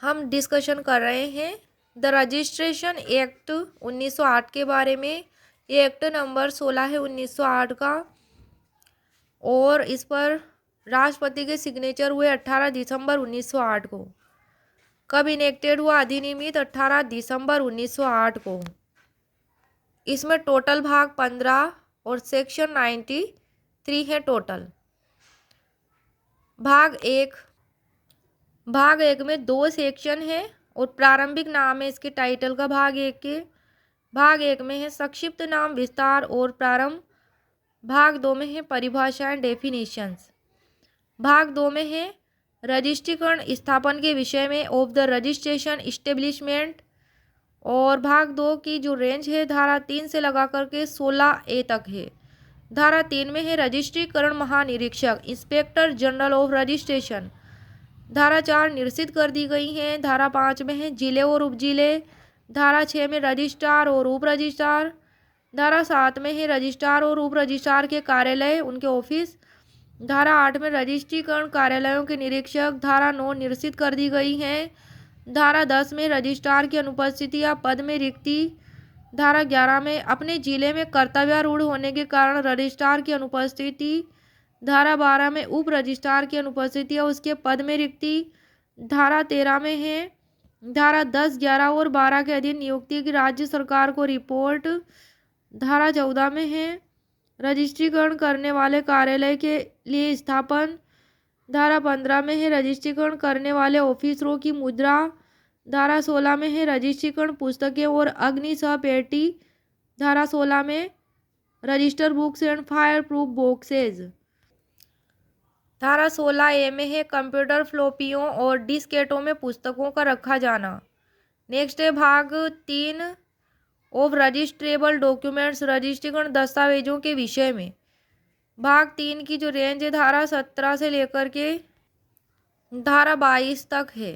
हम डिस्कशन कर रहे हैं द रजिस्ट्रेशन एक्ट 1908 के बारे में। ये एक्ट नंबर 16 है 1908 का, और इस पर राष्ट्रपति के सिग्नेचर हुए 18 दिसंबर 1908 को। कब इनेक्टेड हुआ अधिनियमित? 18 दिसंबर 1908 को। इसमें टोटल भाग 15 और सेक्शन 93 है टोटल। भाग एक में 2 सेक्शन है और प्रारंभिक नाम है इसके टाइटल का भाग एक के। भाग एक में है संक्षिप्त नाम, विस्तार और प्रारंभ। भाग 2 में है परिभाषाएं, डेफिनेशंस। भाग 2 में है रजिस्ट्रीकरण स्थापन के विषय में ऑफ द रजिस्ट्रेशन इस्टेब्लिशमेंट। और भाग 2 की जो रेंज है धारा 3 से लगा करके 16A तक है। धारा 3 में है रजिस्ट्रीकरण महानिरीक्षक, इंस्पेक्टर जनरल ऑफ रजिस्ट्रेशन। धारा 4 निरसित कर दी गई हैं। धारा 5 में है जिले और उपजिले। धारा 6 में रजिस्ट्रार और उप रजिस्ट्रार। धारा 7 में है रजिस्ट्रार और उप रजिस्ट्रार के कार्यालय, उनके ऑफिस। धारा 8 में रजिस्ट्रीकरण कार्यालयों के निरीक्षक। धारा 9 निरसित कर दी गई हैं। धारा 10 में रजिस्ट्रार की अनुपस्थिति या पद में रिक्ति। धारा 11 में अपने जिले में कर्तव्यारूढ़ होने के कारण रजिस्ट्रार की अनुपस्थिति। धारा 12 में उप रजिस्ट्रार की अनुपस्थिति या उसके पद में रिक्ति। धारा 13 में है धारा 10, 11 और 12 के अधीन नियुक्ति की राज्य सरकार को रिपोर्ट। धारा 14 में है रजिस्ट्रीकरण करने वाले कार्यालय के लिए स्थापन। धारा 15 में है रजिस्ट्रीकरण करने वाले ऑफिसरों की मुद्रा। धारा 16 में है रजिस्ट्रीकरण पुस्तकें और अग्निशः पेटी। धारा 16 में register books and fire proof boxes. धारा 16A में है कंप्यूटर फ्लोपियों और डिस्केटों में पुस्तकों का रखा जाना। नेक्स्ट है भाग 3 ऑफ रजिस्ट्रेबल डॉक्यूमेंट्स, रजिस्ट्रीकरण दस्तावेजों के विषय में। भाग 3 की जो रेंज है धारा 17 से लेकर के धारा 22 तक है।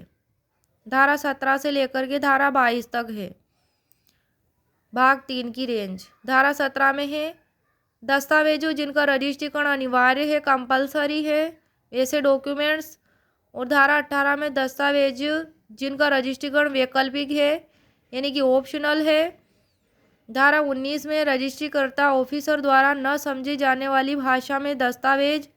धारा 17 से लेकर के धारा 22 तक है भाग 3 की रेंज। धारा 17 में है दस्तावेजों जिनका रजिस्ट्रीकरण अनिवार्य है, कंपलसरी है, ऐसे डॉक्यूमेंट्स। और धारा 18 में दस्तावेज जिनका रजिस्ट्रीकरण वैकल्पिक है, यानी कि ऑप्शनल है। धारा 19 में रजिस्ट्रीकर्ता ऑफिसर द्वारा न समझी जाने वाली भाषा में दस्तावेज।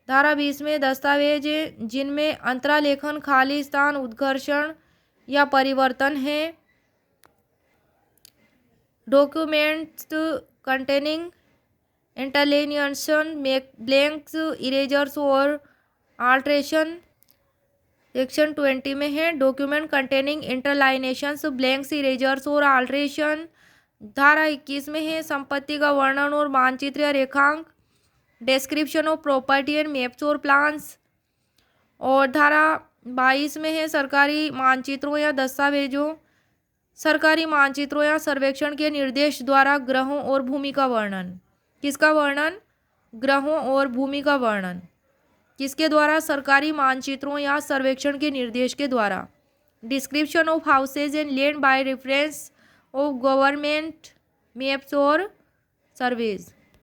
धारा 20 में दस्तावेज जिनमें अंतरालेखन, खाली स्थान, उद्घर्षण या परिवर्तन है। डॉक्यूमेंट्स कंटेनिंग इंटरलिनिएशन, ब्लैंक्स, इरेजर्स और आल्ट्रेशन। सेक्शन 20 में है डॉक्यूमेंट कंटेनिंग इंटरलाइनेशंस, ब्लैंक्स, इरेजर्स और आल्ट्रेशन। धारा 21 में है संपत्ति का वर्णन और मानचित्र या रेखांक, description of property and maps और प्लान्स। और धारा 22 में है सरकारी मानचित्रों या दस्तावेजों, सरकारी मानचित्रों या सर्वेक्षण के निर्देश द्वारा ग्रहों और भूमि का वर्णन। किसका वर्णन? ग्रहों और भूमि का वर्णन किसके द्वारा? सरकारी मानचित्रों या सर्वेक्षण के निर्देश के द्वारा। Description of houses and land by reference of government maps और सर्वेज।